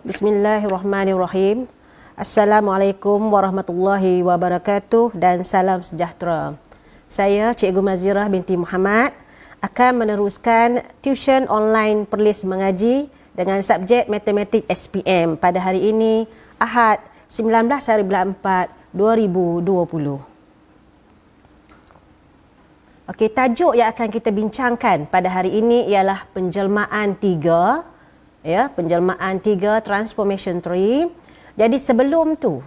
Bismillahirrahmanirrahim. Assalamualaikum warahmatullahi wabarakatuh dan salam sejahtera. Saya Cikgu Mazirah binti Muhammad akan meneruskan tuition online Perlis Mengaji dengan subjek Matematik SPM pada hari ini, Ahad 19 hari bulan 4 2020. Okey, tajuk yang akan kita bincangkan pada hari ini ialah penjelmaan 3, ya, penjelmaan 3 transformation 3. Jadi sebelum tu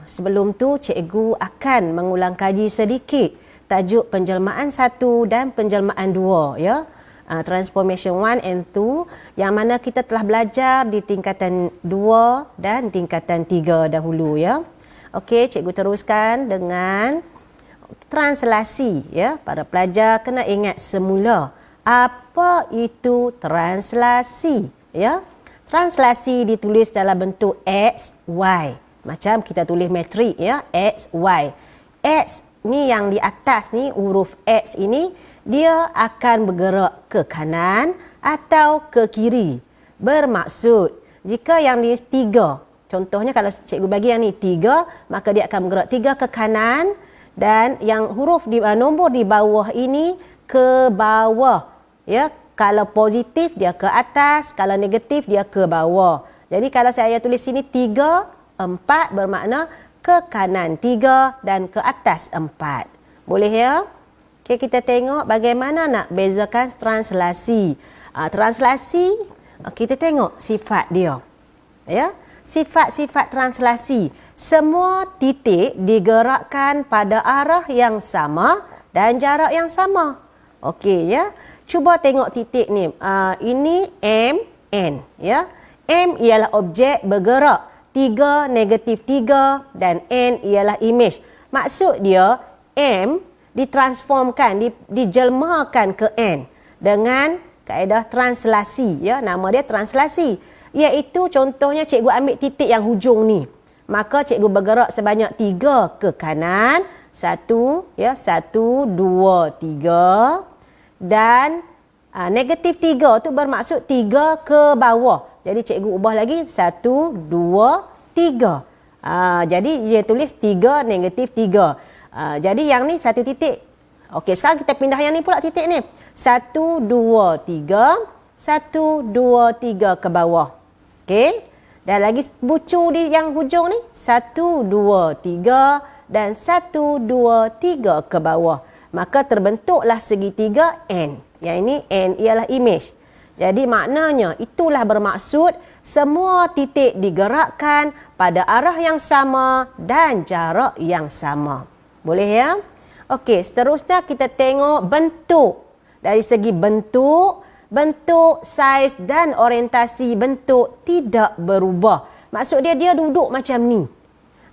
cikgu akan mengulang kaji sedikit tajuk penjelmaan 1 dan penjelmaan 2, ya. Transformation 1 and 2 yang mana kita telah belajar di tingkatan 2 dan tingkatan 3 dahulu, ya. Okey, cikgu teruskan dengan translasi, ya. Para pelajar kena ingat semula apa itu translasi, ya. Translasi ditulis dalam bentuk X, Y. Macam kita tulis metrik, ya, X, Y. X ni yang di atas ni, huruf X ini dia akan bergerak ke kanan atau ke kiri. Bermaksud jika yang ni 3, contohnya kalau cikgu bagi yang ni 3, maka dia akan bergerak 3 ke kanan. Dan yang huruf di nombor di bawah ini ke bawah, ya. Kalau positif dia ke atas, kalau negatif dia ke bawah. Jadi kalau saya tulis sini 3, 4 bermakna ke kanan 3 dan ke atas 4. Boleh, ya? Okey, kita tengok bagaimana nak bezakan translasi. Translasi, kita tengok sifat dia, ya. Sifat-sifat translasi. Semua titik digerakkan pada arah yang sama dan jarak yang sama. Okey, ya. Cuba tengok titik ni. Ini M, N, ya. M ialah objek bergerak. 3 negatif 3 dan N ialah image. Maksud dia M ditransformkan, dijelmakan ke N dengan kaedah translasi, ya. Nama dia translasi. Iaitu contohnya cikgu ambil titik yang hujung ni. Maka cikgu bergerak sebanyak 3 ke kanan. 1, ya, 1, 2, 3. Dan negatif 3 tu bermaksud 3 ke bawah. Jadi cikgu ubah lagi 1, 2, 3. Jadi dia tulis 3 negatif 3. Jadi yang ni satu titik. Okey, sekarang kita pindah yang ni pula titik ni. 1, 2, 3. 1, 2, 3 ke bawah. Okey. Dan lagi bucu di yang hujung ni 1, 2, 3 dan 1, 2, 3 ke bawah. Maka terbentuklah segitiga N. Yang ini N ialah image. Jadi maknanya itulah bermaksud semua titik digerakkan pada arah yang sama dan jarak yang sama. Boleh, ya? Okey, seterusnya kita tengok bentuk. Dari segi bentuk, saiz dan orientasi bentuk tidak berubah. Maksud dia duduk macam ni.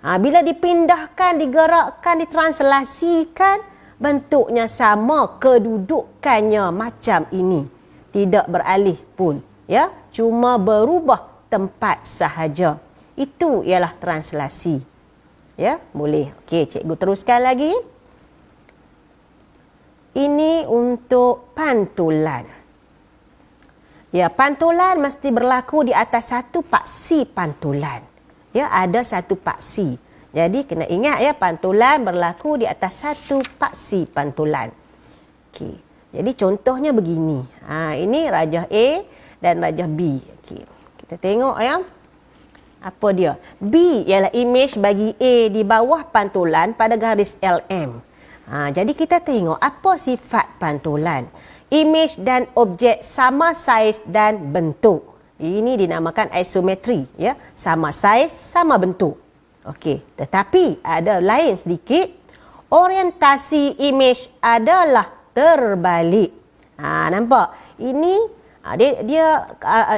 Bila dipindahkan, digerakkan, ditranslasikan, bentuknya sama, kedudukannya macam ini. Tidak beralih pun, ya. Cuma berubah tempat sahaja. Itu ialah translasi. Ya, boleh. Okey, cikgu teruskan lagi. Ini untuk pantulan. Ya, pantulan mesti berlaku di atas satu paksi pantulan. Ya, ada satu paksi. Jadi kena ingat, ya, pantulan berlaku di atas satu paksi pantulan. Okey. Jadi contohnya begini. Ini rajah A dan rajah B. Okey. Kita tengok, ya. Apa dia? B ialah image bagi A di bawah pantulan pada garis LM. Jadi kita tengok apa sifat pantulan. Image dan objek sama saiz dan bentuk. Ini dinamakan isometri, ya. Sama saiz, sama bentuk. Okey, tetapi ada lain sedikit. Orientasi image adalah terbalik. Nampak? Ini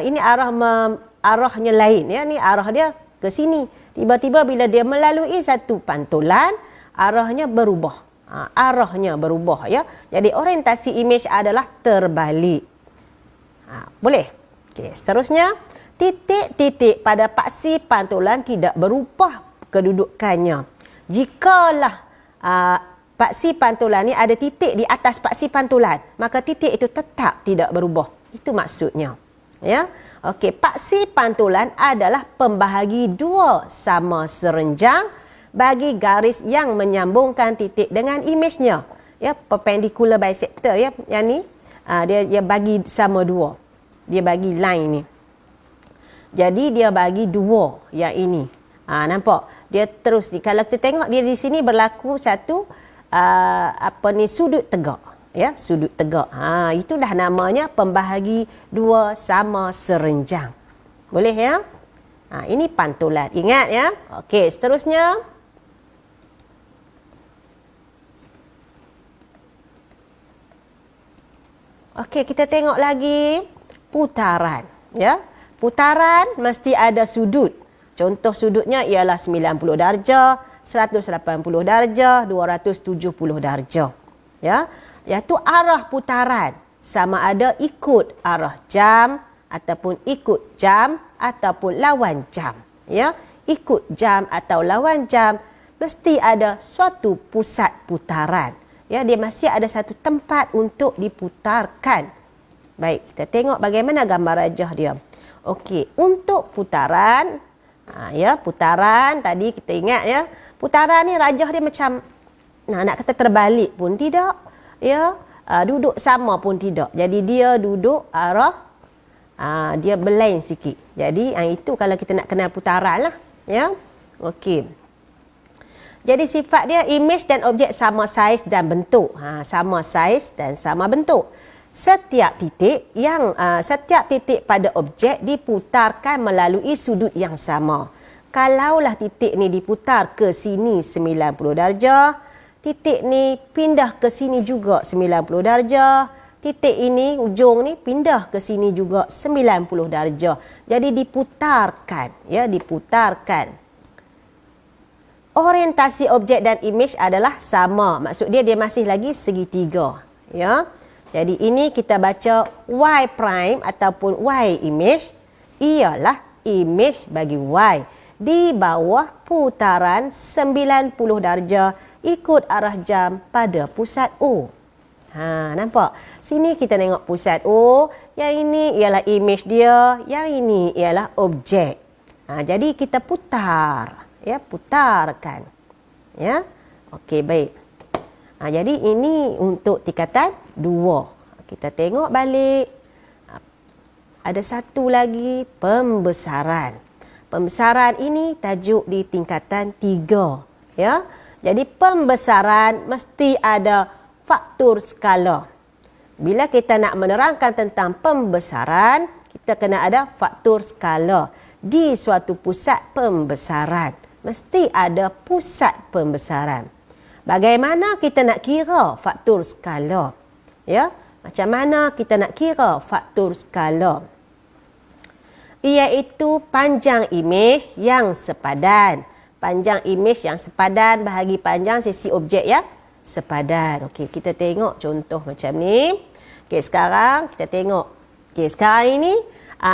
ini arahnya lain, ya. Ni arah dia ke sini. Tiba-tiba bila dia melalui satu pantulan, arahnya berubah. Arahnya berubah, ya. Jadi orientasi image adalah terbalik. Boleh? Okey, seterusnya titik-titik pada paksi pantulan tidak berubah kedudukannya. Jikalah paksi pantulan ni ada titik di atas paksi pantulan, maka titik itu tetap tidak berubah. Itu maksudnya. Ya. Okey, paksi pantulan adalah pembahagi dua sama serenjang bagi garis yang menyambungkan titik dengan imejnya. Ya, perpendicular bisector ya. Yang ni dia bagi sama dua. Dia bagi line ni. Jadi dia bagi dua yang ini. Nampak? Dia terus ni. Kalau kita tengok dia di sini berlaku satu sudut tegak. Ya, sudut tegak. Itulah namanya pembahagi dua sama serenjang. Boleh ya? Ini pantulan. Ingat ya. Okey, seterusnya. Okey, kita tengok lagi putaran. Ya. Putaran mesti ada sudut. Contoh sudutnya ialah 90 darjah, 180 darjah, 270 darjah. Ya. Iaitu arah putaran sama ada ikut arah jam ataupun ikut jam ataupun lawan jam. Ya, ikut jam atau lawan jam mesti ada suatu pusat putaran. Ya, dia masih ada satu tempat untuk diputarkan. Baik, kita tengok bagaimana gambar rajah dia. Okey, untuk putaran putaran tadi kita ingat ya. Putaran ni rajah dia macam nak kata terbalik pun tidak. Ya, duduk sama pun tidak. Jadi dia duduk arah dia berlain sikit. Jadi itu kalau kita nak kenal putaran lah, ya. Okey. Jadi sifat dia imej dan objek sama saiz dan bentuk. Sama saiz dan sama bentuk. Setiap titik pada objek diputarkan melalui sudut yang sama. Kalaulah titik ni diputar ke sini 90 darjah, titik ni pindah ke sini juga 90 darjah. Titik ini, ujung ni pindah ke sini juga 90 darjah. Jadi diputarkan. Ya, diputarkan. Orientasi objek dan imej adalah sama. Maksud dia masih lagi segitiga. Ya. Jadi ini kita baca Y prime ataupun Y imej ialah imej bagi Y di bawah putaran 90 darjah ikut arah jam pada pusat O. Nampak? Sini kita tengok pusat O, yang ini ialah imej dia, yang ini ialah objek. Jadi kita putar, ya, putarkan. Ya. Okey, baik. Jadi ini untuk tingkatan 2. Kita tengok balik. Ada satu lagi, pembesaran. Pembesaran ini tajuk di tingkatan 3. Ya. Jadi pembesaran mesti ada faktor skala. Bila kita nak menerangkan tentang pembesaran, kita kena ada faktor skala. Di suatu pusat pembesaran, mesti ada pusat pembesaran. Bagaimana kita nak kira faktor skala? Ya, macam mana kita nak kira faktor skala? Iaitu panjang imej yang sepadan. Panjang imej yang sepadan bahagi panjang sisi objek yang sepadan. Okey, kita tengok contoh macam ni. Okey, sekarang kita tengok. Okey, sekarang ini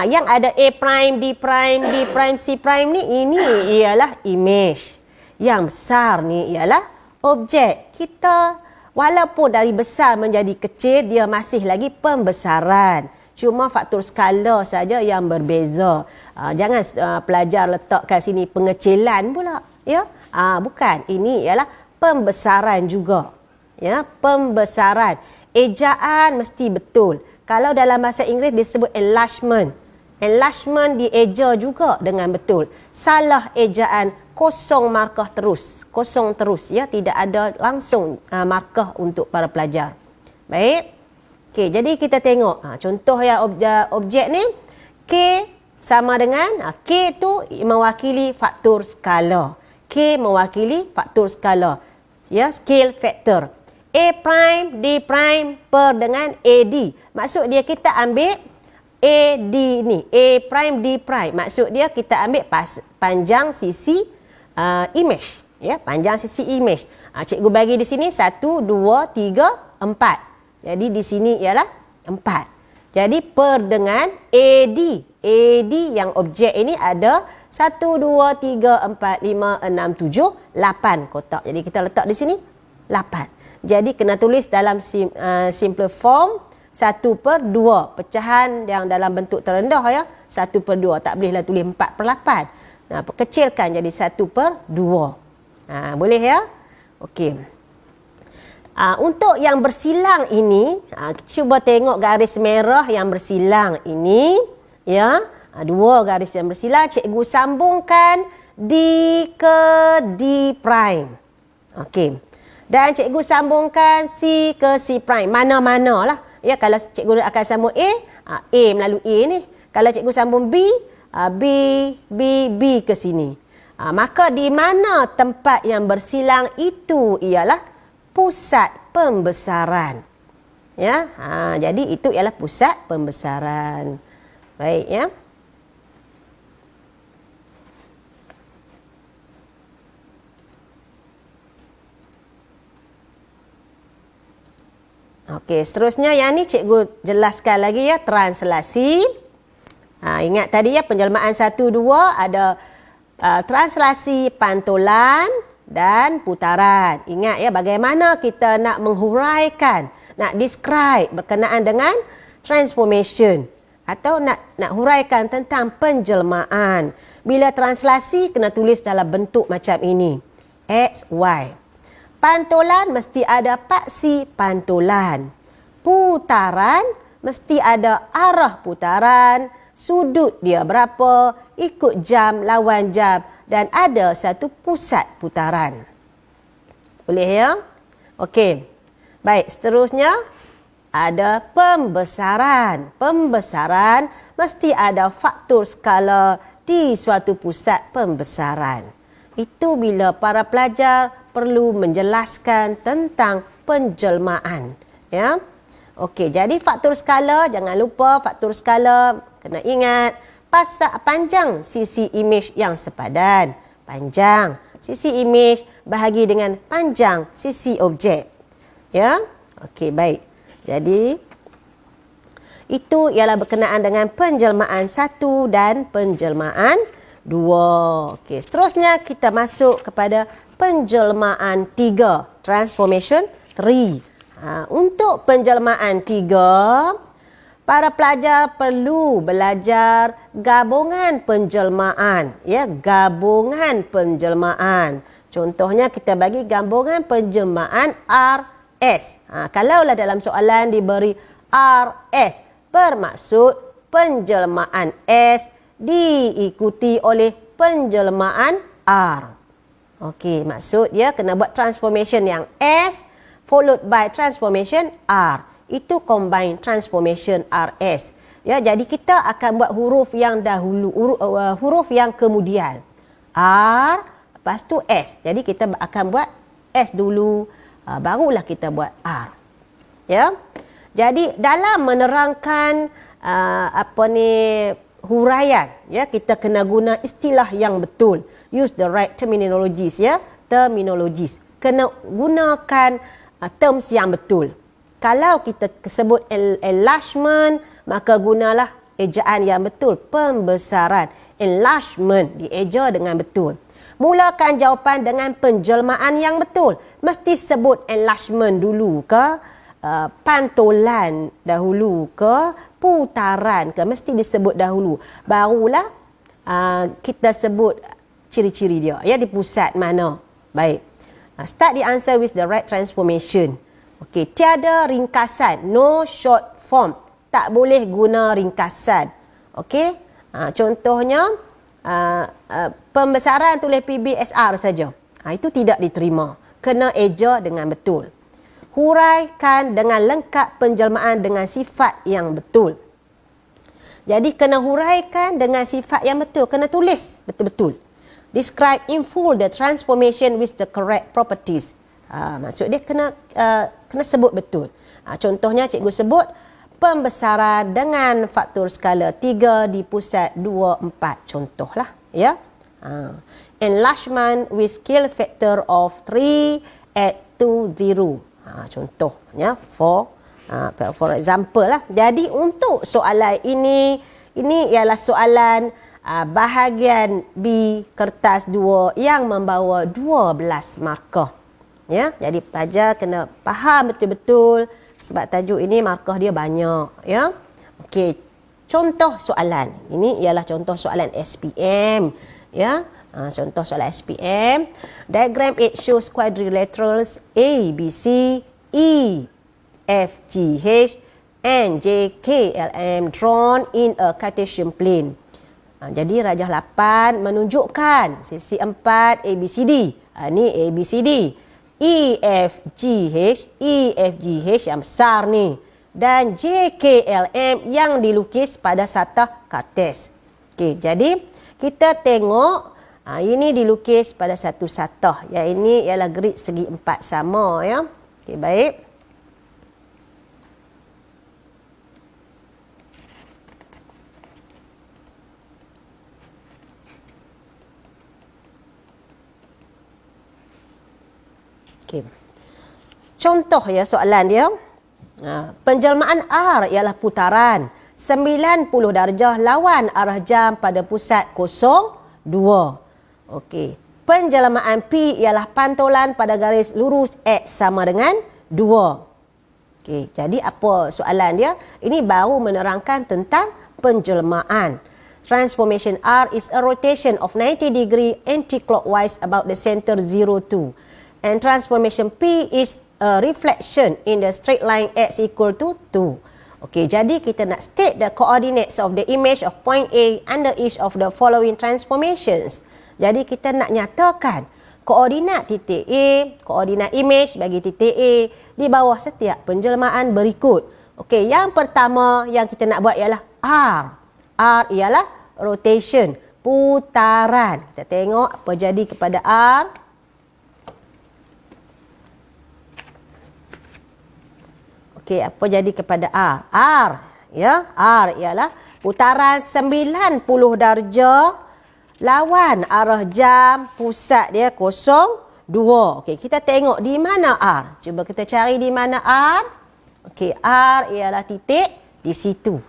yang ada A prime, D prime, D prime, C prime ni, ini ialah imej. Yang besar ni ialah objek. Kita walaupun dari besar menjadi kecil, dia masih lagi pembesaran. Cuma faktor skala saja yang berbeza. Jangan pelajar letakkan sini pengecilan pula. Ya? Bukan. Ini ialah pembesaran juga. Ya, pembesaran. Ejaan mesti betul. Kalau dalam bahasa Inggeris disebut enlargement. Enlargement dieja juga dengan betul. Salah ejaan, kosong markah terus. Kosong terus. Ya, tidak ada langsung markah untuk para pelajar. Baik. Okey, jadi kita tengok. Contoh yang objek ni, K sama dengan, K tu mewakili faktor skala. K mewakili faktor skala. Ya, scale factor. A prime, D prime per dengan AD. Maksud dia kita ambil AD ni. A prime, D prime. Maksud dia kita ambil panjang sisi imej. Ya, panjang sisi imej. Cikgu bagi di sini 1, 2, 3, 4. Jadi di sini ialah 4. Jadi per dengan AD. AD yang objek ini ada 1, 2, 3, 4, 5, 6, 7, 8 kotak. Jadi kita letak di sini 8. Jadi kena tulis dalam simple form 1/2. Pecahan yang dalam bentuk terendah ya. 1/2. Tak bolehlah tulis 4/8. Nah, kecilkan jadi 1/2. Boleh ya? Okey. Untuk yang bersilang ini, cuba tengok garis merah yang bersilang ini, ya. Dua garis yang bersilang, cikgu sambungkan D ke D prime. Okey. Dan cikgu sambungkan C ke C prime. Mana-manalah. Ya, kalau cikgu akan sambung A melalui A ni. Kalau cikgu sambung B, B ke sini. Maka di mana tempat yang bersilang itu ialah pusat pembesaran. Ya, jadi itu ialah pusat pembesaran. Baik ya. Okey, seterusnya yang ni cikgu jelaskan lagi ya, translasi. Ingat tadi ya, penjelmaan 1, 2 ada translasi pantulan dan putaran. Ingat ya, bagaimana kita nak menghuraikan, nak describe berkenaan dengan transformation atau nak huraikan tentang penjelmaan. Bila translasi kena tulis dalam bentuk macam ini. X, Y. Pantulan mesti ada paksi pantulan. Putaran mesti ada arah putaran, sudut dia berapa, ikut jam, lawan jam dan ada satu pusat putaran. Boleh ya? Okey. Baik, seterusnya ada pembesaran. Pembesaran mesti ada faktor skala di suatu pusat pembesaran. Itu bila para pelajar perlu menjelaskan tentang penjelmaan, ya. Okey, jadi faktor skala, jangan lupa faktor skala kena ingat panjang sisi imej yang sepadan. Panjang sisi imej bahagi dengan panjang sisi objek. Ya. Okey, baik. Jadi itu ialah berkenaan dengan penjelmaan 1 dan penjelmaan 2. Okey, seterusnya kita masuk kepada penjelmaan 3, transformation 3. Untuk penjelmaan 3, para pelajar perlu belajar gabungan penjelmaan, ya, gabungan penjelmaan. Contohnya kita bagi gabungan penjelmaan RS. Kalaulah dalam soalan diberi RS, bermaksud penjelmaan S diikuti oleh penjelmaan R. Okey, maksud dia kena buat transformation yang S followed by transformation R. Itu combine transformation RS. Ya, jadi kita akan buat huruf yang dahulu, huruf yang kemudian. R, lepas tu S. Jadi kita akan buat S dulu, barulah kita buat R. Ya. Jadi dalam menerangkan huraian, ya, kita kena guna istilah yang betul. Use the right terminologies, ya, terminologies. Kena gunakan terms yang betul. Kalau kita sebut enlargement, maka gunalah ejaan yang betul, pembesaran. Enlargement dieja dengan betul. Mulakan jawapan dengan penjelmaan yang betul. Mesti sebut enlargement dulu ke, pantulan dahulu ke, putaran ke, mesti disebut dahulu. Barulah kita sebut ciri-ciri dia, ya, di pusat mana. Baik. Start the answer with the right transformation. Okey, tiada ringkasan, no short form. Tak boleh guna ringkasan. Okey? Contohnya pembesaran tulis PBSR saja. Itu tidak diterima. Kena eja dengan betul. Huraikan dengan lengkap penjelmaan dengan sifat yang betul. Jadi kena huraikan dengan sifat yang betul, kena tulis betul-betul. Describe in full the transformation with the correct properties. Maksud dia kena sebut betul. Contohnya cikgu sebut pembesaran dengan faktor skala 3 di pusat 2, 4. Contohlah, ya. Enlargement with scale factor of 3 at 2, 0. Contohnya for example lah. Jadi untuk soalan ini ialah soalan bahagian B kertas 2 yang membawa 12 markah. Ya, jadi pelajar kena faham betul-betul Sebab tajuk ini markah dia banyak, ya. Okey, contoh soalan. Ini ialah contoh soalan SPM, ya. Contoh soalan SPM. Diagram 8 shows quadrilaterals A, B, C, E, F, G, H and J, K, L, M drawn in a Cartesian plane. Jadi rajah 8 menunjukkan sisi 4 A, B, C, D. Ni A, B, C, D. E, F, G, H. E, F, G, H yang besar ni. Dan J, K, L, M yang dilukis pada satah kartes. Okey, jadi kita tengok ini dilukis pada satu satah. Yang ini ialah grid segi 4 sama, ya. Okey, baik. Okey. Contoh ya soalan dia. Penjelmaan R ialah putaran 90 darjah lawan arah jam pada pusat 02. Okey. Penjelmaan P ialah pantulan pada garis lurus X sama dengan 2. Okey, jadi apa soalan dia? Ini baru menerangkan tentang penjelmaan. Transformation R is a rotation of 90 degree anti-clockwise about the center 02. And transformation P is a reflection in the straight line X equal to 2. Okey, jadi kita nak state the coordinates of the image of point A under each of the following transformations. Jadi kita nak nyatakan koordinat titik A, koordinat image bagi titik A di bawah setiap penjelmaan berikut. Okey, yang pertama yang kita nak buat ialah R. R ialah rotation, putaran. Kita tengok apa jadi kepada R. Okey, apa jadi kepada R? R, ya, R ialah putaran 90 darjah lawan arah jam pusat dia 02. Okey, kita tengok di mana R. Cuba kita cari di mana R. Okey, R ialah titik di situ.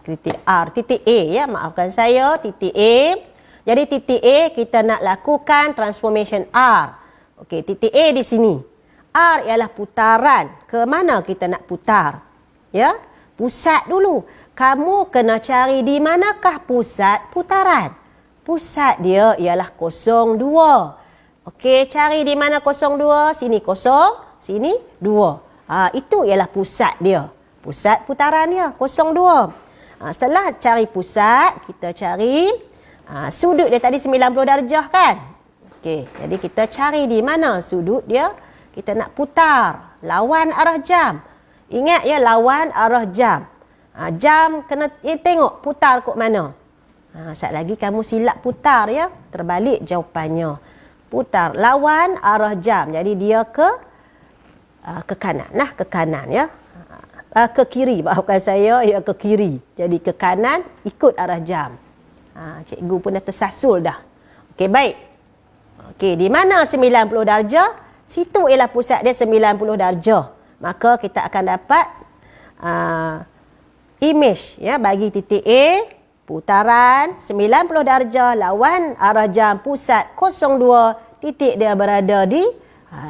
Titik R, titik A, ya, maafkan saya, titik A. Jadi titik A kita nak lakukan transformation R. Okey, titik A di sini. R ialah putaran. Ke mana kita nak putar? Ya, pusat dulu. Kamu kena cari di manakah pusat putaran. Pusat dia ialah 02. Okey, cari di mana 02? Sini 0, sini 2. Itu ialah pusat dia. Pusat putaran dia 02. Setelah cari pusat, kita cari sudut dia tadi 90 darjah kan? Okey, jadi kita cari di mana sudut dia. Kita nak putar lawan arah jam. Ingat ya, lawan arah jam. Jam kena tengok putar kok mana. Sekali lagi kamu silap putar ya, terbalik jawapannya. Putar lawan arah jam. Jadi dia ke kanan. Nah, ke kanan ya. Ke kiri, maafkan saya, ya ke kiri. Jadi ke kanan ikut arah jam. Cikgu pun dah tersasul dah. Okey, baik. Okey, di mana 90 darjah? Situ ialah pusat dia 90 darjah. Maka kita akan dapat image ya bagi titik A. Putaran 90 darjah lawan arah jam pusat 02. Titik dia berada di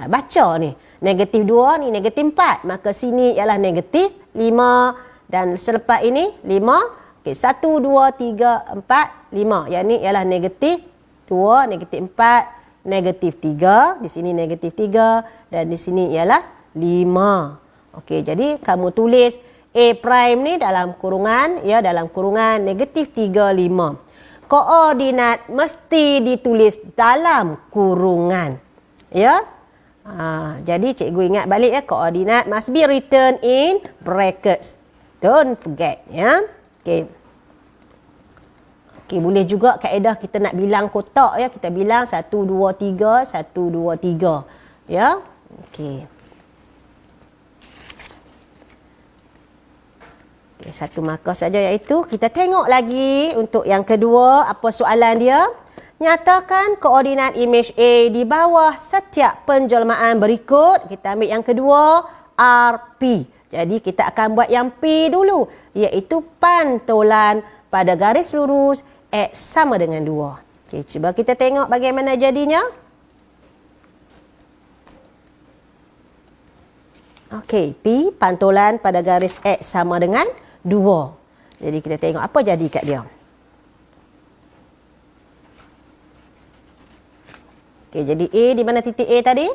baca ni. Negatif 2 ni negatif 4. Maka sini ialah negatif 5. Dan selepas ini 5. Okey, 1, 2, 3, 4, 5. Yang ni ialah negatif 2, negatif 4, negatif 3. Di sini negatif 3. Dan di sini ialah 5. Okey, jadi kamu tulis A prime ni dalam kurungan, ya, dalam kurungan negatif 3, 5. Koordinat mesti ditulis dalam kurungan. Ya. Jadi cikgu ingat balik ya, koordinat must be written in brackets. Don't forget, ya. Okey. Okey, boleh juga kaedah kita nak bilang kotak ya, kita bilang 1 2 3 1 2 3. Ya. Okey. Okay, satu markah saja iaitu kita tengok lagi untuk yang kedua apa soalan dia. Nyatakan koordinat image A di bawah setiap penjelmaan berikut. Kita ambil yang kedua, RP. Jadi kita akan buat yang P dulu, iaitu pantulan pada garis lurus X sama dengan 2. Okay, cuba kita tengok bagaimana jadinya. Okey, P pantulan pada garis X sama dengan 2. Jadi kita tengok apa jadi kat dia. Okey, jadi A di mana titik A tadi?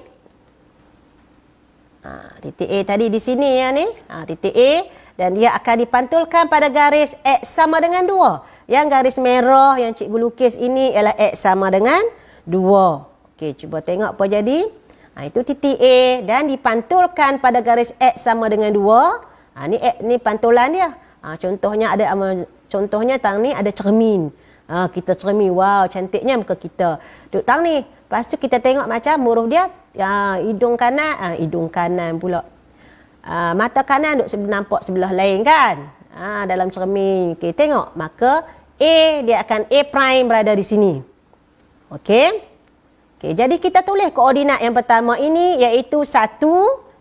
Titik A tadi di sini ya ni. Titik A, dan dia akan dipantulkan pada garis X sama dengan 2. Yang garis merah yang cikgu lukis ini ialah X sama dengan 2. Okey, cuba tengok apa jadi. Itu titik A dan dipantulkan pada garis X sama dengan 2. Ni pantulan dia. Contohnya contohnya tang ni ada cermin. Kita cermin, wow cantiknya muka kita. Duk tang ni. Lepas tu kita tengok macam huruf dia, hidung kanan pula. Mata kanan duk nampak sebelah lain kan? Dalam cermin. Okey, tengok. Maka A dia akan A prime berada di sini. Okey. Okey, jadi kita tulis koordinat yang pertama ini iaitu 1,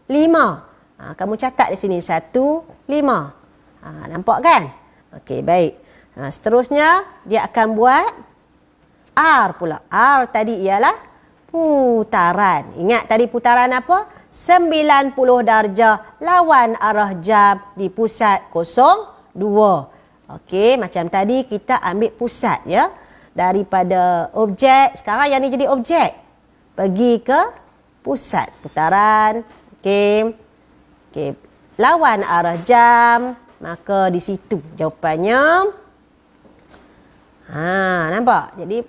5. Kamu catat di sini 1, 5. Nampak kan? Okey, baik. Seterusnya dia akan buat R pula. R tadi ialah putaran. Ingat tadi putaran apa? 90 darjah lawan arah jam di pusat 02. Okey, macam tadi kita ambil pusat ya. Daripada objek, sekarang yang ni jadi objek. Pergi ke pusat putaran. Okey. Okey, lawan arah jam, maka di situ jawapannya. Nampak? Jadi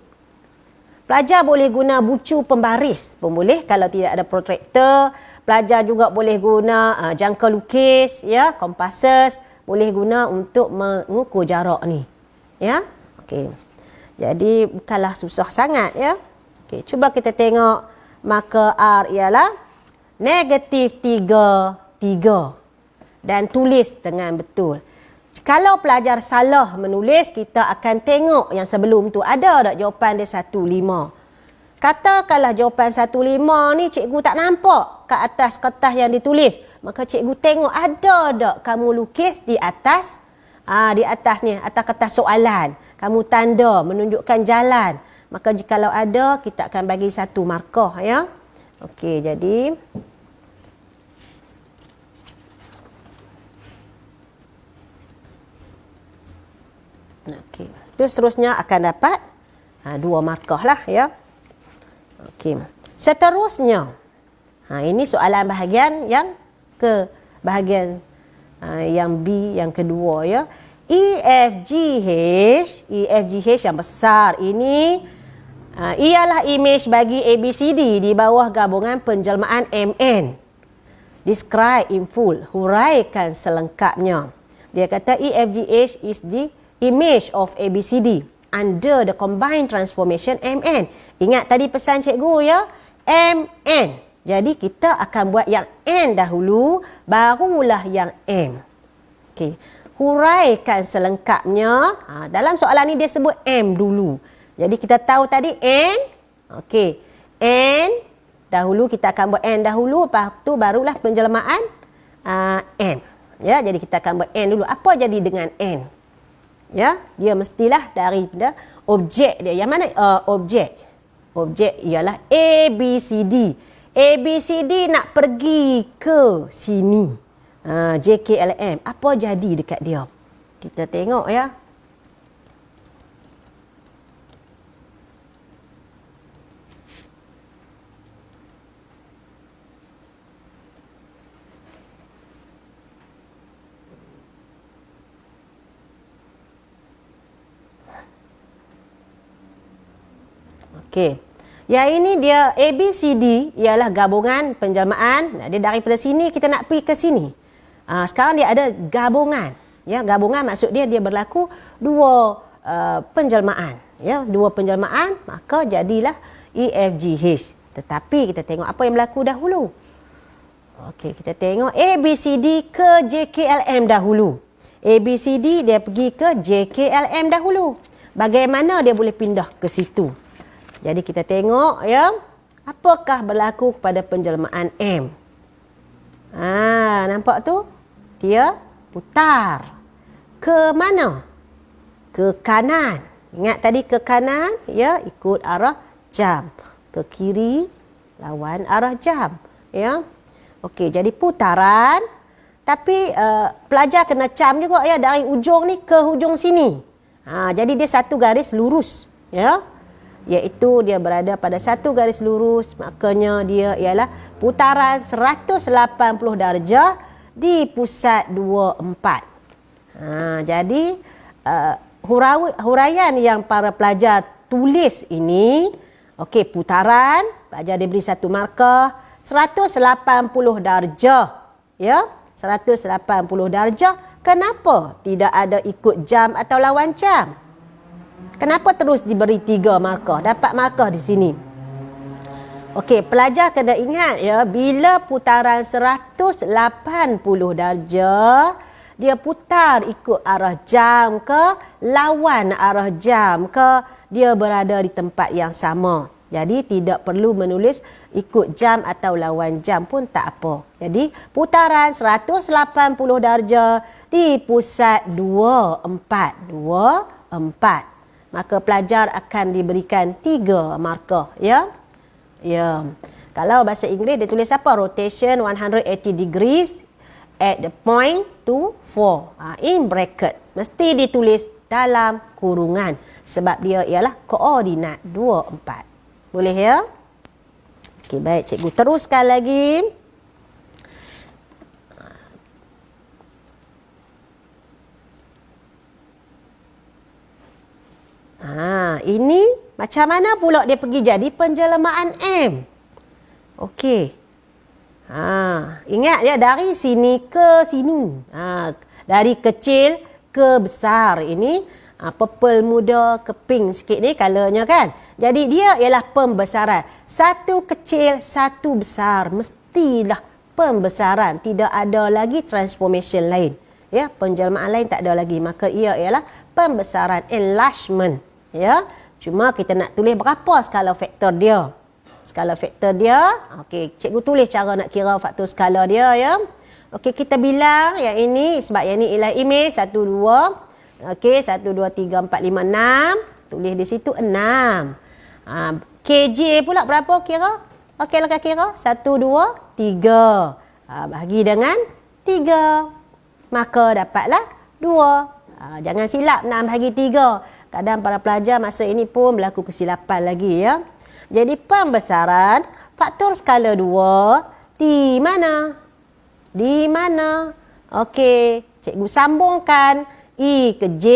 pelajar boleh guna bucu pembaris pun boleh kalau tidak ada protractor. Pelajar juga boleh guna jangka lukis, ya, compasses, boleh guna untuk mengukur jarak ni. Ya. Okey. Jadi bukanlah susah sangat ya. Okey, cuba kita tengok maka R ialah -3, 3 dan tulis dengan betul. Kalau pelajar salah menulis, kita akan tengok yang sebelum tu ada tak jawapan dia 1, 5. Katakanlah jawapan 1, 5 ni cikgu tak nampak kat atas kertas yang ditulis. Maka cikgu tengok ada tak kamu lukis di atas ni, atas kertas soalan. Kamu tanda menunjukkan jalan. Maka jikalau ada, kita akan bagi 1 markah ya. Okey, jadi okey. Terus seterusnya akan dapat 2 markah lah ya. Okey. Seterusnya. Ini soalan bahagian yang bahagian yang B yang kedua ya. EFGH yang besar ini ialah imej bagi ABCD di bawah gabungan penjelmaan MN. Describe in full, huraikan selengkapnya. Dia kata EFGH is the image of ABCD under the combined transformation MN. Ingat tadi pesan cikgu ya, MN. Jadi kita akan buat yang N dahulu, barulah yang M. Okey. Huraikan selengkapnya. Dalam soalan ni dia sebut M dulu. Jadi kita tahu tadi N. Okey. N dahulu, kita akan buat N dahulu, lepas tu barulah penjelmaan M. Ya, jadi kita akan buat N dulu. Apa jadi dengan N? Ya, dia mestilah daripada objek dia. Yang mana objek? Objek ialah ABCD. ABCD nak pergi ke sini. JKLM. Apa jadi dekat dia? Kita tengok ya. Okey. Yang ini dia ABCD ialah gabungan penjelmaan. Dia daripada sini kita nak pergi ke sini. Sekarang dia ada gabungan. Ya, gabungan maksud dia berlaku 2 penjelmaan. Ya, 2 penjelmaan, maka jadilah EFGH. Tetapi kita tengok apa yang berlaku dahulu. Okey, kita tengok ABCD ke JKLM dahulu. ABCD dia pergi ke JKLM dahulu. Bagaimana dia boleh pindah ke situ? Jadi kita tengok ya, apakah berlaku kepada penjelmaan M? Nampak tu? Dia putar. Ke mana? Ke kanan. Ingat tadi ke kanan, ya, ikut arah jam. Ke kiri lawan arah jam, ya. Okey, jadi putaran. Tapi pelajar kena cam juga ya, dari ujung ni ke hujung sini. Jadi dia satu garis lurus, ya. Iaitu dia berada pada satu garis lurus, makanya dia ialah putaran 180 darjah di pusat 24. Jadi huraian yang para pelajar tulis ini, okey, putaran, pelajar diberi 1 markah, 180 darjah, ya. 180 darjah. Kenapa tidak ada ikut jam atau lawan jam? Kenapa terus diberi 3 markah? Dapat markah di sini. Okey, pelajar kena ingat ya, bila putaran 180 darjah, dia putar ikut arah jam ke, lawan arah jam ke, dia berada di tempat yang sama. Jadi tidak perlu menulis ikut jam atau lawan jam pun tak apa. Jadi putaran 180 darjah di pusat 24. Maka pelajar akan diberikan 3 markah, ya. Ya. Kalau bahasa Inggeris dia tulis apa? Rotation 180 degrees at the point 2, 4. In bracket. Mesti ditulis dalam kurungan sebab dia ialah koordinat 2, 4. Boleh ya? Okey, baik, cikgu teruskan lagi. Ini macam mana pula dia pergi jadi penjelmaan M? Okey. Ingat ya, dari sini ke sini. Dari kecil ke besar. Ini purple muda ke pink sikit ni colornya kan. Jadi dia ialah pembesaran. Satu kecil, satu besar. Mestilah pembesaran. Tidak ada lagi transformation lain. Ya, penjelmaan lain tak ada lagi. Maka ia ialah pembesaran, enlargement. Ya, cuma kita nak tulis berapa skala faktor dia. Skala faktor dia, okey, cikgu tulis cara nak kira faktor skala dia ya. Okey, kita bilang yang ini sebab yang ini ialah image 1 2. Okey, 1 2 3 4 5 6. Tulis di situ 6. KJ pula berapa kira? Okey, lah kira 1 2 3. Bahagi dengan 3. Maka dapatlah 2. Jangan silap 6 bahagi 3. Kadang para pelajar masa ini pun berlaku kesilapan lagi ya. Jadi pembesaran faktor skala 2 di mana? Di mana? Okey, cikgu sambungkan I ke J,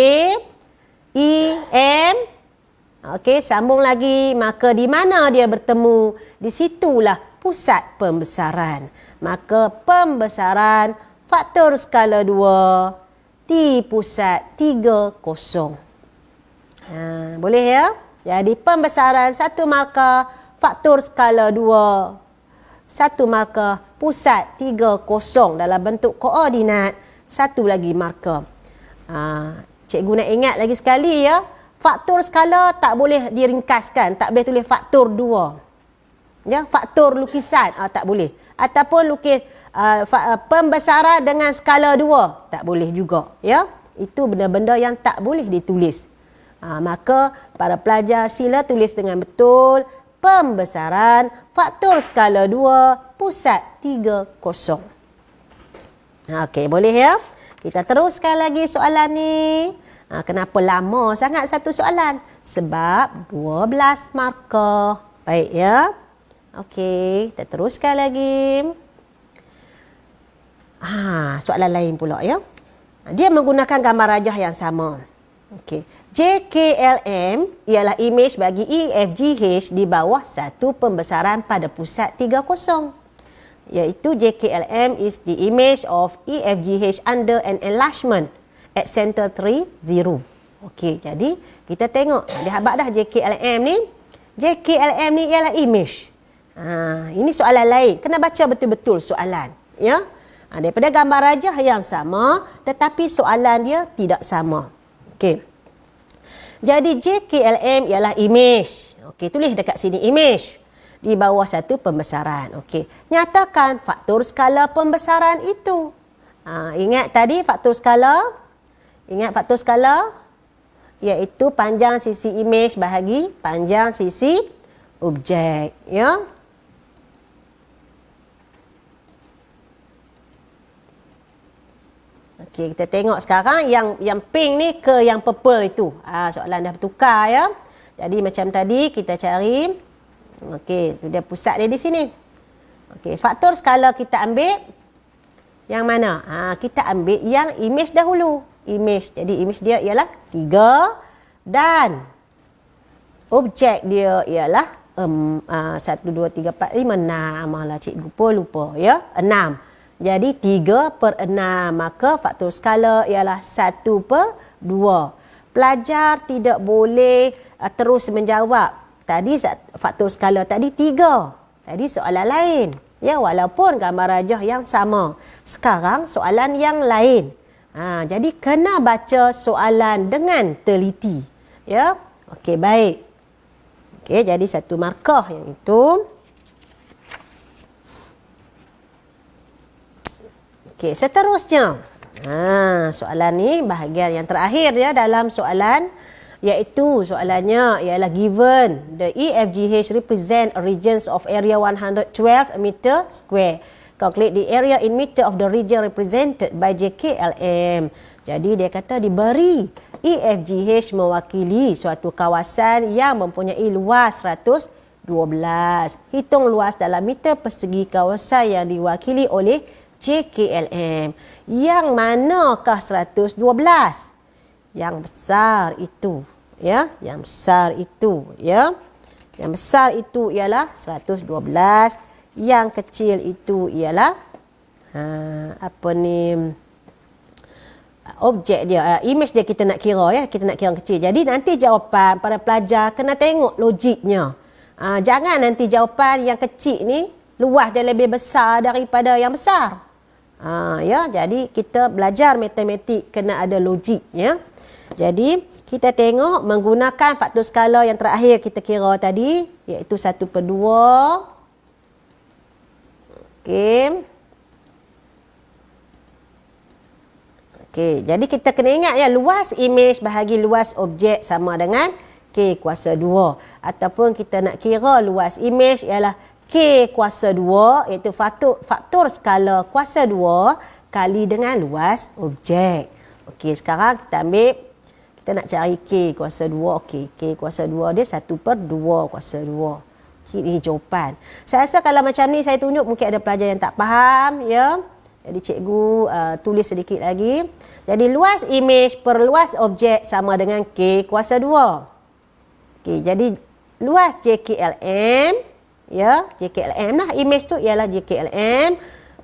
I, M. Okey, sambung lagi. Maka di mana dia bertemu? Di situlah pusat pembesaran. Maka pembesaran faktor skala 2 di pusat 30. Boleh ya? Jadi pembesaran 1 markah, faktor skala 2 1 markah, pusat 30 dalam bentuk koordinat, 1 lagi markah. Cikgu nak ingat lagi sekali ya, faktor skala tak boleh diringkaskan, tak boleh tulis faktor 2. Ya, faktor lukisan tak boleh. Ataupun lukis pembesaran dengan skala 2 tak boleh juga ya. Itu benda-benda yang tak boleh ditulis. Maka para pelajar sila tulis dengan betul pembesaran faktor skala 2 pusat 30. Okey, boleh ya? Kita teruskan lagi soalan ni. Kenapa lama sangat satu soalan? Sebab 12 markah. Baik ya. Okey, kita teruskan lagi. Soalan lain pula ya. Dia menggunakan gambar rajah yang sama. Okey. JKLM ialah imej bagi EFGH di bawah satu pembesaran pada pusat 30. Iaitu JKLM is the image of EFGH under an enlargement at center 3, 0. Okey, jadi kita tengok dia habaq dah JKLM ni. JKLM ni ialah image. Ini soalan lain. Kena baca betul-betul soalan, ya. Daripada gambar rajah yang sama tetapi soalan dia tidak sama. Okey. Jadi JKLM ialah image. Okey, tulis dekat sini image. Di bawah satu pembesaran. Okey. Nyatakan faktor skala pembesaran itu. Ingat tadi faktor skala? Ingat faktor skala? Iaitu panjang sisi imej bahagi panjang sisi objek. Ya. Okey, kita tengok sekarang yang pink ni ke yang purple itu. Soalan dah bertukar ya. Jadi macam tadi kita cari. Okey, dia pusat dia di sini. Okey, faktor skala kita ambil yang mana? Kita ambil yang image dahulu. Image. Jadi image dia ialah 3 dan objek dia ialah 1, 2, 3, 4, 5, 6. Malah cikgu pun lupa ya. 6. Jadi 3/6, maka faktor skala ialah 1/2. Pelajar tidak boleh terus menjawab. Tadi faktor skala tadi 3. Tadi soalan lain. Ya, walaupun gambar rajah yang sama. Sekarang soalan yang lain. Jadi kena baca soalan dengan teliti. Ya. Okey, baik. Okey, jadi 1 markah yang itu. Okey, seterusnya. Soalan ni bahagian yang terakhir ya dalam soalan, iaitu soalannya ialah given the EFGH represent a regions of area 112 meter square. Calculate the area in meter of the region represented by JKLM. Jadi dia kata diberi EFGH mewakili suatu kawasan yang mempunyai luas 112. Hitung luas dalam meter persegi kawasan yang diwakili oleh JKLM. Yang manakah 112? Yang besar itu, ya. Yang besar itu, ya. Yang besar itu ialah 112. Yang kecil itu ialah objek dia, image dia kita nak kira ya. Kita nak kira yang kecil. Jadi nanti jawapan para pelajar kena tengok logiknya. Jangan nanti jawapan yang kecil ni luas dia lebih besar daripada yang besar. Ya, jadi kita belajar matematik kena ada logik ya. Jadi kita tengok menggunakan faktor skala yang terakhir kita kira tadi, iaitu 1/2. Okey. Okey, jadi kita kena ingat ya, luas image bahagi luas objek sama dengan K kuasa 2. Ataupun kita nak kira luas image ialah K kuasa 2, iaitu faktor skala kuasa 2 kali dengan luas objek. Okey, sekarang kita ambil, kita nak cari K kuasa 2. Okey, K kuasa 2 dia 1/2 kuasa 2. Ini jawapan. Saya rasa kalau macam ni saya tunjuk mungkin ada pelajar yang tak faham ya. Jadi cikgu tulis sedikit lagi. Jadi luas image per luas objek sama dengan K kuasa 2. Okey, jadi luas JKLM, ya, JKLM lah, image tu ialah JKLM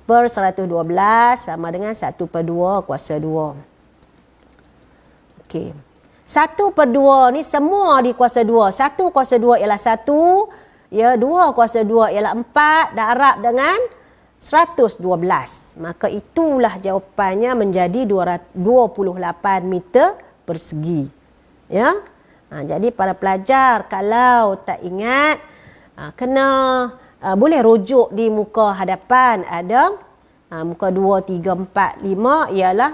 per 112 sama dengan 1/2 kuasa 2. Okey. 1/2 ni semua di kuasa 2. 1 kuasa 2 ialah 1, ya, 2 kuasa 2 ialah 4, darab dengan 112. Maka itulah jawapannya menjadi 28 meter persegi. Ya. Jadi para pelajar kalau tak ingat, kena boleh rujuk di muka hadapan, ada muka 2, 3, 4, 5 ialah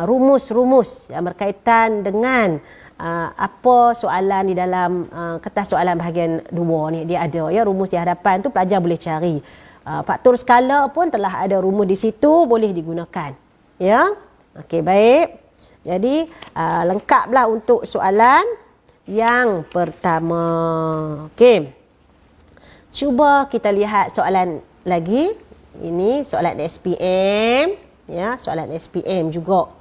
rumus-rumus yang berkaitan dengan apa soalan di dalam kertas soalan bahagian 2 ni. Dia ada ya rumus di hadapan tu, pelajar boleh cari. Faktor skala pun telah ada rumus di situ, boleh digunakan. Ya. Okey, baik. Jadi lengkaplah untuk soalan yang pertama. Okey. Cuba kita lihat soalan lagi. Ini soalan SPM, ya, soalan SPM juga.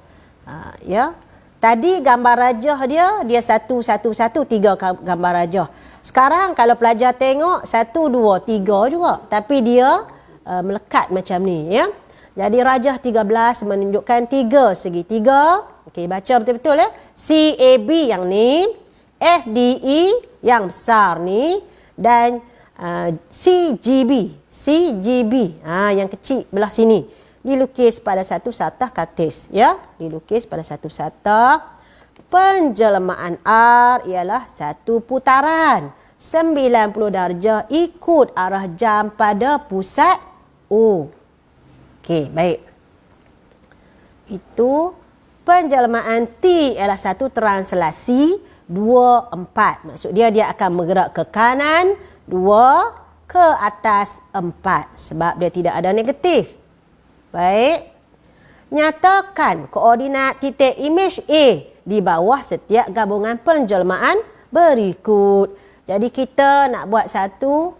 Ya. Tadi gambar rajah dia 1 1 1 3 gambar rajah. Sekarang kalau pelajar tengok 1 2 3 juga, tapi dia melekat macam ni ya. Jadi rajah 13 menunjukkan 3 segi 3. Okey, baca betul-betul ya. CAB yang ni, FDE yang besar ni, dan CGB yang kecil belah sini dilukis pada satu satah kartis ya, dilukis pada satu satah. Penjelmaan R ialah satu putaran 90 darjah ikut arah jam pada pusat O. Okey, baik. Itu penjelmaan T ialah satu translasi 2 4. Maksud dia akan bergerak ke kanan 2, ke atas 4 sebab dia tidak ada negatif. Baik. Nyatakan koordinat titik imej A di bawah setiap gabungan penjelmaan berikut. Jadi kita nak buat satu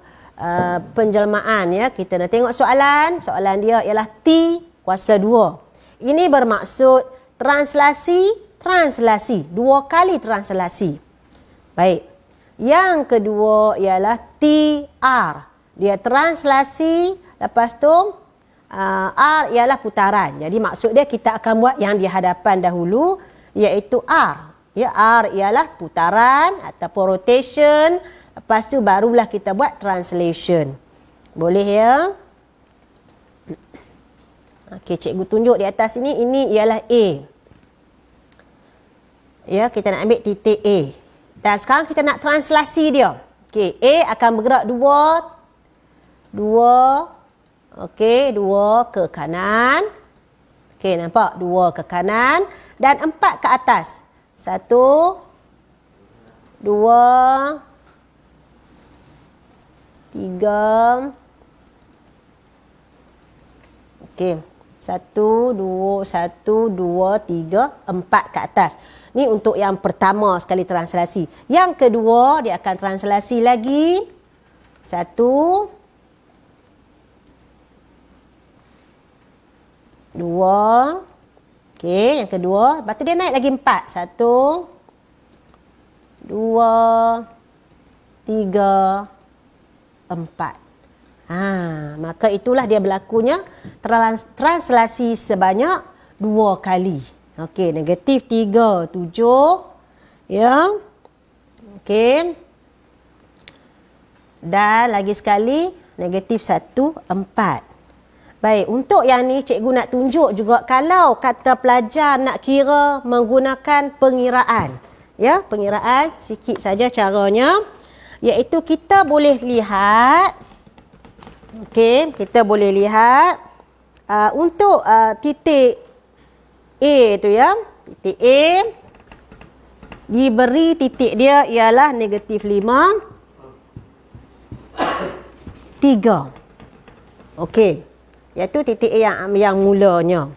penjelmaan ya. Kita nak tengok soalan. Soalan dia ialah T kuasa 2. Ini bermaksud translasi. 2 kali translasi. Baik. Yang kedua ialah TR. Dia translasi, lepas tu R ialah putaran. Jadi maksud dia kita akan buat yang di hadapan dahulu, iaitu R. Ya, R ialah putaran ataupun rotation. Lepas tu barulah kita buat translation. Boleh ya? Okey, cikgu tunjuk di atas ini ialah A. Ya, kita nak ambil titik A. Dan sekarang kita nak translasi dia. Okey, A akan bergerak 2 ke kanan. Okey, nampak? 2 ke kanan dan 4 ke atas. 1 2 3 Okey. 1 2 3 4 ke atas. Ni untuk yang pertama sekali translasi. Yang kedua dia akan translasi lagi. 1 2. Okey, yang kedua. Lepas tu dia naik lagi 4. 1 2 3 4. Maka itulah dia berlakunya translasi sebanyak 2 kali. Okey, negatif 3 7. Ya. Okey. Dan lagi sekali negatif 1 4. Baik, untuk yang ni cikgu nak tunjuk juga kalau kata pelajar nak kira menggunakan pengiraan. Ya, pengiraan sikit saja caranya. Iaitu kita boleh lihat. Okey, kita boleh lihat untuk titik A tu ya. Titik A diberi titik dia ialah negatif 5 3. Okey. Iaitu titik A yang mulanya.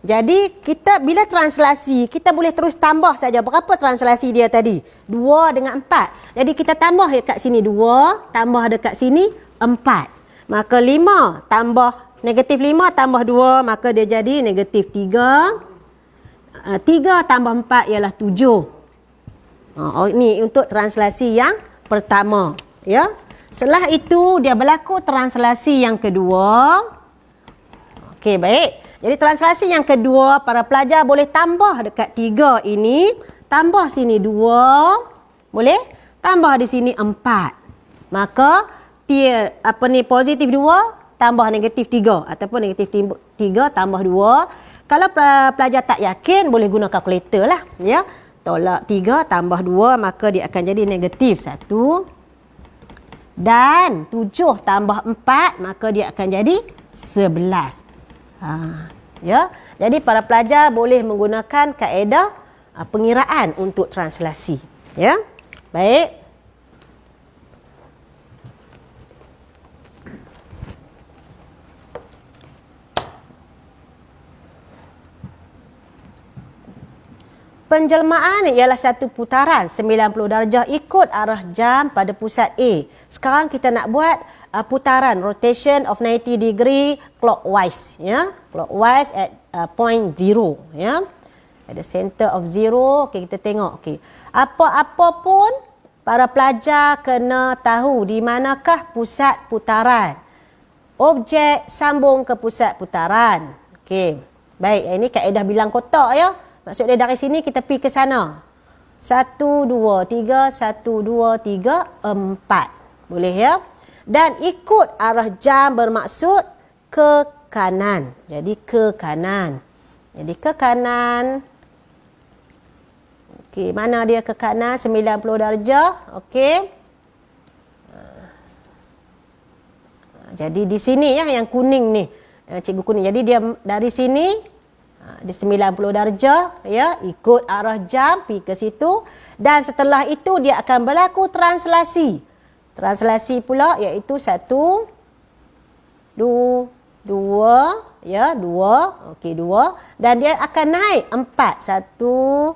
Jadi kita bila translasi kita boleh terus tambah saja. Berapa translasi dia tadi? 2 dengan 4. Jadi kita tambah dekat sini 2, tambah dekat sini 4. Maka 5 tambah negatif 5 tambah 2, maka dia jadi negatif 3. 3 tambah 4 ialah 7. Ini untuk translasi yang pertama. Ya. Setelah itu dia berlaku translasi yang kedua. Okey, baik. Jadi translasi yang kedua, para pelajar boleh tambah dekat 3 ini, tambah sini 2, boleh? Tambah di sini 4. Maka positif 2 tambah negatif 3 ataupun negatif 3 tambah 2. Kalau pelajar tak yakin boleh guna kalkulator lah, ya. Tolak 3 tambah 2 maka dia akan jadi negatif 1. Dan 7 tambah 4 maka dia akan jadi 11. Ya. Jadi para pelajar boleh menggunakan kaedah pengiraan untuk translasi. Ya. Baik. Penjelmaan ialah satu putaran 90 darjah ikut arah jam pada pusat A. Sekarang kita nak buat putaran rotation of 90 degree clockwise, ya. Clockwise at point 0, ya. At the center of 0. Okey, kita tengok. Okey. Apa-apa pun para pelajar kena tahu di manakah pusat putaran. Objek sambung ke pusat putaran. Okey. Baik, ini kaedah bilang kotak, ya. Maksudnya dari sini kita pergi ke sana. 1, 2, 3, 1, 2, 3, 4. Boleh ya? Dan ikut arah jam bermaksud ke kanan. Jadi ke kanan. Jadi ke kanan. Okey, mana dia ke kanan? 90 darjah. Okey. Jadi di sini ya yang kuning ni. Cikgu kuning. Jadi dia dari sini di 90 darjah, ya, ikut arah jam pergi ke situ, dan setelah itu dia akan berlaku translasi. Translasi pula iaitu 1 2 ya, 2. Okey, 2. Dan dia akan naik 4. 1,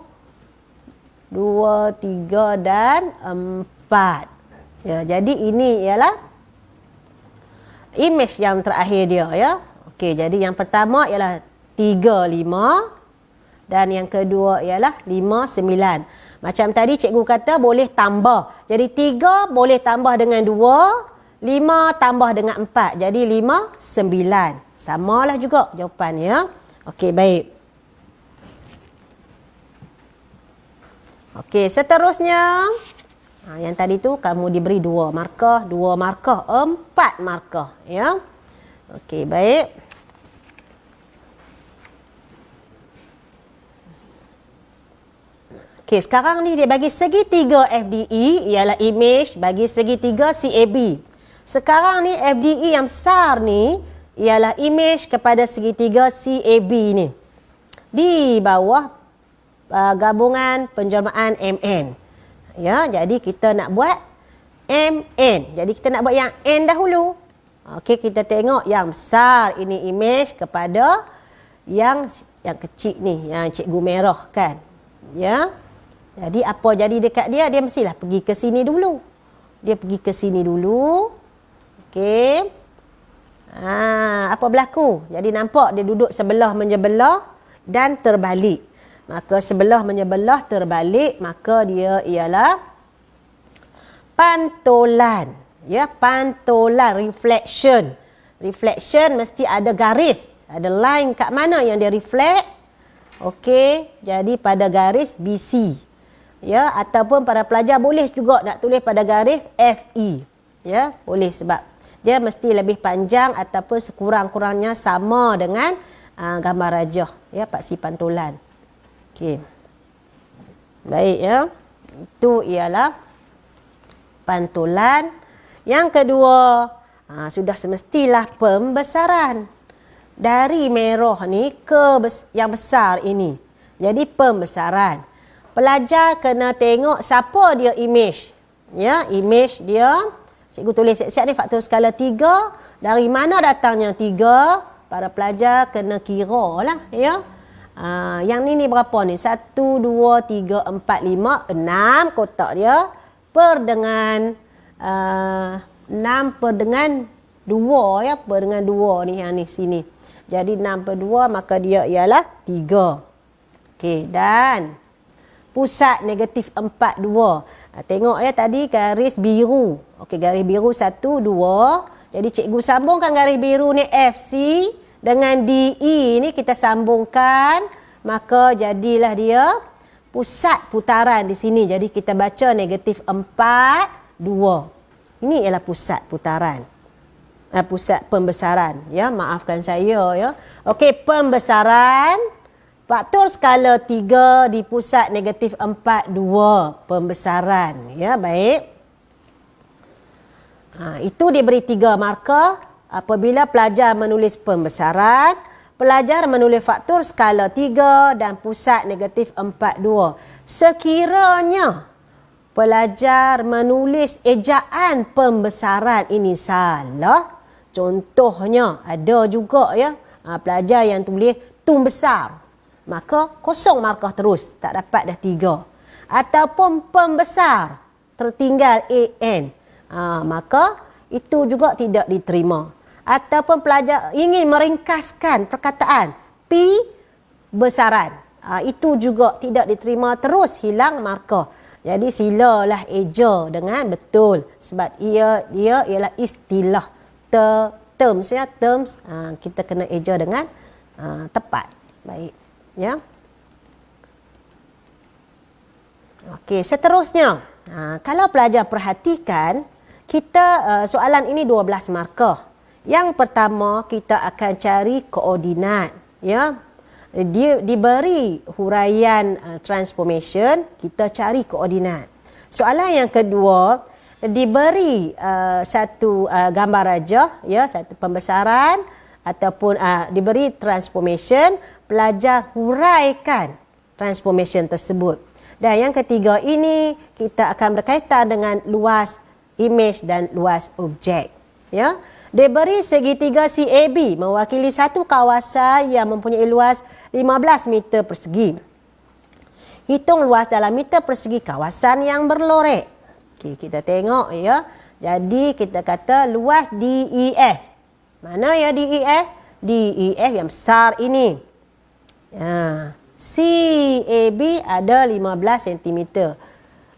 2, 3 dan 4. Ya, jadi ini ialah image yang terakhir dia, ya. Okey, jadi yang pertama ialah 3, 5 dan yang kedua ialah 5, 9. Macam tadi cikgu kata boleh tambah. Jadi 3 boleh tambah dengan 2, 5 tambah dengan 4. Jadi 5, 9. Samalah juga jawapannya. Okey, baik. Okey, seterusnya. Yang tadi tu kamu diberi 2 markah, 2 markah, 4 markah, ya. Okey, baik. Okey, sekarang ni dia bagi segitiga FDE ialah image bagi segitiga CAB. Sekarang ni FDE yang besar ni ialah image kepada segitiga CAB ni. Di bawah gabungan penjelmaan MN. Ya, jadi kita nak buat MN. Jadi kita nak buat yang N dahulu. Okey, kita tengok yang besar ini image kepada yang kecil ni, yang cikgu merahkan. Ya. Jadi apa jadi dekat dia? Dia mestilah pergi ke sini dulu. Dia pergi ke sini dulu. Okey. Apa berlaku? Jadi nampak dia duduk sebelah menyebelah dan terbalik. Maka sebelah menyebelah terbalik, maka dia ialah pantulan. Ya, pantulan, reflection. Reflection mesti ada garis, ada line kat mana yang dia reflect. Okey, jadi pada garis BC. Ya, ataupun para pelajar boleh juga nak tulis pada garis FE. Ya, boleh sebab dia mesti lebih panjang ataupun sekurang-kurangnya sama dengan gambar rajah, ya, paksi pantulan. Okey. Baik, ya. Itu ialah pantulan. Yang kedua, sudah semestilah pembesaran. Dari merah ni ke yang besar ini. Jadi pembesaran. Pelajar kena tengok siapa dia image. Ya, image dia. Cikgu tulis siap-siap ni faktor skala 3. Dari mana datangnya 3? Para pelajar kena kira lah, ya. Yang ni berapa ni? 1, 2, 3, 4, 5, 6 kotak dia. Per dengan 6 per dengan 2, ya. Per dengan 2 ni, yang ni sini. Jadi 6 per 2 maka dia ialah 3. Okey, dan pusat negatif 4, 2. Tengok ya tadi garis biru. Okey, garis biru 1, 2. Jadi cikgu sambungkan garis biru ni FC dengan DE ni kita sambungkan, maka jadilah dia pusat putaran di sini. Jadi kita baca negatif 4, 2. Ini ialah pusat putaran. Pusat pembesaran, ya, maafkan saya, ya. Okey, pembesaran faktor skala 3 di pusat negatif 4, 2. Pembesaran, ya, baik. Itu diberi 3 markah. Apabila pelajar menulis pembesaran, pelajar menulis faktor skala 3 dan pusat negatif 4, 2. Sekiranya pelajar menulis ejaan pembesaran ini salah, contohnya ada juga, ya, pelajar yang tulis tum besar, maka kosong markah terus, tak dapat dah 3. Ataupun pembesar tertinggal AN, maka itu juga tidak diterima. Ataupun pelajar ingin meringkaskan perkataan P besaran, itu juga tidak diterima, terus hilang markah. Jadi silalah eja dengan betul sebab dia ialah istilah terms, ya, terms, kita kena eja dengan tepat. Baik, ya. Okey, seterusnya, kalau pelajar perhatikan, kita soalan ini 12 markah. Yang pertama kita akan cari koordinat, ya. Dia diberi huraian transformation, kita cari koordinat. Soalan yang kedua diberi satu gambar rajah, ya, satu pembesaran ataupun diberi transformation, pelajar huraikan transformation tersebut. Dan yang ketiga ini kita akan berkaitan dengan luas image dan luas objek. Ya, diberi segitiga CAB mewakili satu kawasan yang mempunyai luas 15 meter persegi. Hitung luas dalam meter persegi kawasan yang berlorek. Okey, kita tengok ya. Jadi kita kata luas DEF. Mana ya DEF? DEF yang besar ini. Ya, CAB ada 15 cm.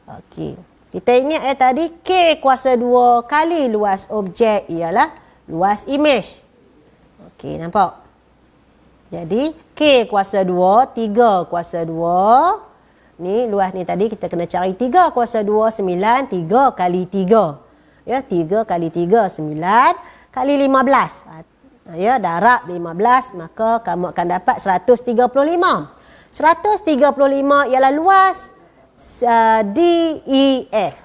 Okey. Kita ingat tadi K kuasa 2 kali luas objek ialah luas imej. Okey, nampak? Jadi K kuasa 2, 3 kuasa 2. Ni luas ni tadi kita kena cari 3 kuasa 2, 9, 3 kali 3. Ya, 3 kali 3, 9 kali 15. Ya, darab 15, maka kamu akan dapat 135. 135 ialah luas DEF.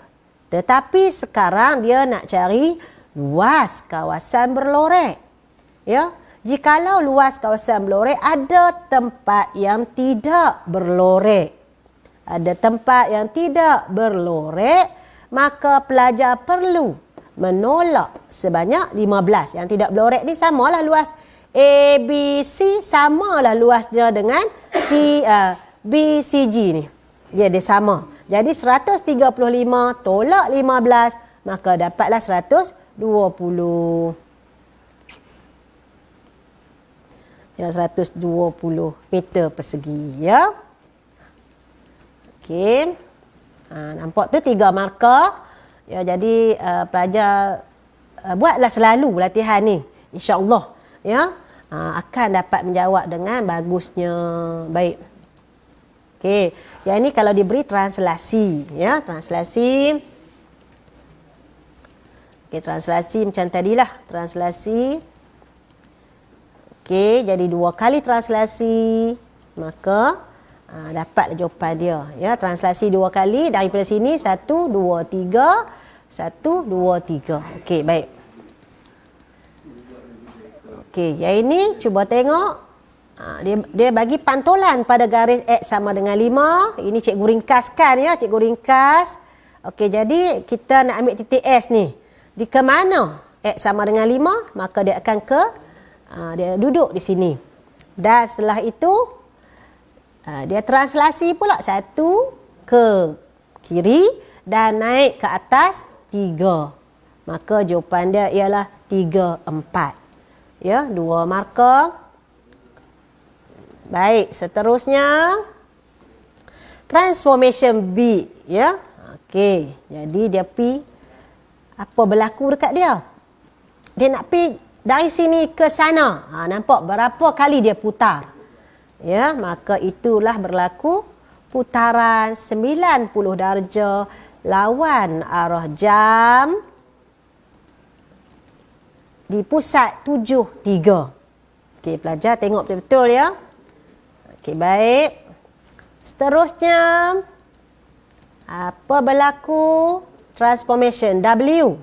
Tetapi sekarang dia nak cari luas kawasan berlorek. Ya, jikalau luas kawasan berlorek ada tempat yang tidak berlorek. Ada tempat yang tidak berlorek, maka pelajar perlu menolak sebanyak 15. Yang tidak berlorek ni samalah luas ABC, samalah luasnya dengan BCG ni. Dia sama. Jadi 135 tolak 15, maka dapatlah 120. Ya, 120 meter persegi. Ya. Okey. Nampak tu 3 markah. Ya, jadi pelajar buatlah selalu latihan ni. InsyaAllah. Ya. Akan dapat menjawab dengan bagusnya. Baik. Okey, yang ini kalau diberi translasi, ya, translasi. Okey, translasi macam tadilah, translasi. Okey, jadi 2 kali translasi, maka dapatlah jawapan dia, ya. Translasi 2 kali daripada sini 1 2 3 1 2 3. Okey, baik. Okey, yang ini cuba tengok. Dia bagi pantulan pada garis X sama dengan 5. Ini cikgu ringkaskan, ya, cikgu ringkas. Okey, jadi kita nak ambil titik S ni. Di ke mana X sama dengan 5, maka dia akan ke dia duduk di sini. Dan setelah itu dia translasi pula 1 ke kiri dan naik ke atas 3. Maka jawapan dia ialah 3 4. Ya, 2 markah. Baik, seterusnya transformation B, ya. Okey, jadi dia pi apa berlaku dekat dia? Dia nak pi dari sini ke sana. Nampak berapa kali dia putar? Ya, maka itulah berlaku putaran 90 darjah lawan arah jam di pusat 73. Okey, pelajar tengok betul-betul, ya. Okey, baik. Seterusnya, apa berlaku? Transformation W.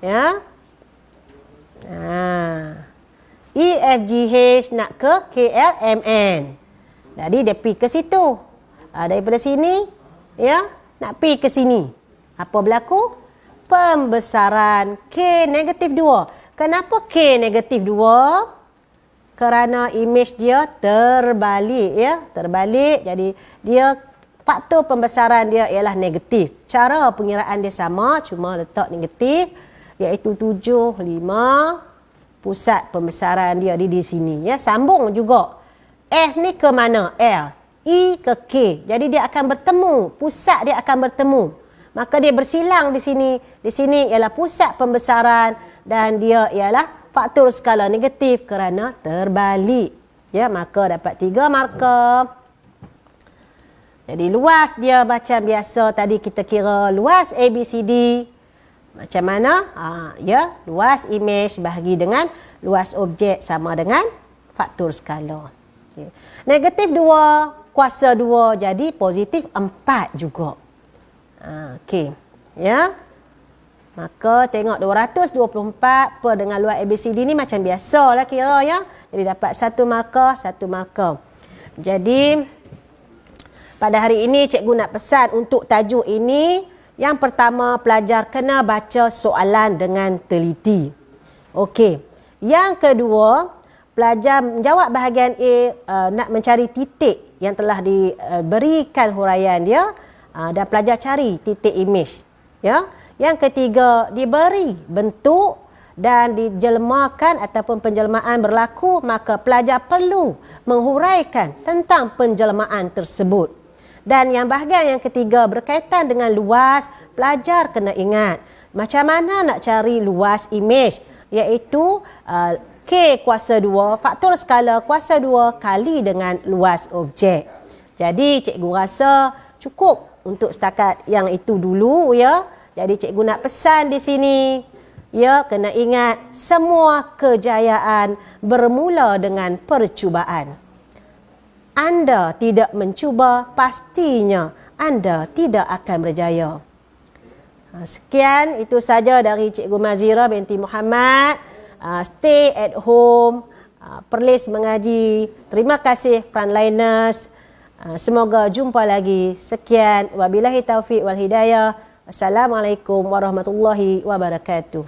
Ya. EFGH nak ke KLMN. Jadi dia pergi ke situ. Daripada sini, ya, nak pergi ke sini. Apa berlaku? Pembesaran K negatif 2. Kenapa K negatif 2? Kerana imej dia terbalik, ya, terbalik. Jadi dia faktor pembesaran dia ialah negatif. Cara pengiraan dia sama, cuma letak negatif, iaitu 7 5. Pusat pembesaran dia di sini, ya. Sambung juga. F ni ke mana? L. E ke K. Jadi dia akan bertemu, pusat dia akan bertemu. Maka dia bersilang di sini. Di sini ialah pusat pembesaran dan dia ialah faktor skala negatif kerana terbalik. Ya, maka dapat 3 markah. Jadi luas dia macam biasa tadi kita kira luas ABCD. Macam mana? Ya, luas imej bahagi dengan luas objek sama dengan faktor skala. Okay. Negatif 2 kuasa 2 jadi positif 4 juga. Okey. Ya. Maka tengok 224 per dengan luas ABCD ni macam biasalah kira, ya. Jadi dapat 1 markah, 1 markah. Jadi pada hari ini cikgu nak pesan untuk tajuk ini Yang pertama, pelajar kena baca soalan dengan teliti. Okey. Yang kedua, pelajar menjawab bahagian A, nak mencari titik yang telah diberikan huraian dia, dan pelajar cari titik imej. Ya. Yang ketiga, diberi bentuk dan dijelmakan ataupun penjelmaan berlaku, maka pelajar perlu menghuraikan tentang penjelmaan tersebut. Dan yang bahagian yang ketiga berkaitan dengan luas, pelajar kena ingat macam mana nak cari luas imej, iaitu K kuasa 2, faktor skala kuasa 2 kali dengan luas objek. Jadi cikgu rasa cukup untuk setakat yang itu dulu ya. Jadi cikgu nak pesan di sini, ya, kena ingat semua kejayaan bermula dengan percubaan. Anda tidak mencuba, pastinya anda tidak akan berjaya. Sekian, itu saja dari Cikgu Mazira binti Muhammad. Stay at home, perlis mengaji. Terima kasih frontliners. Semoga jumpa lagi. Sekian, wabillahi taufiq wal hidayah. Assalamualaikum warahmatullahi wabarakatuh.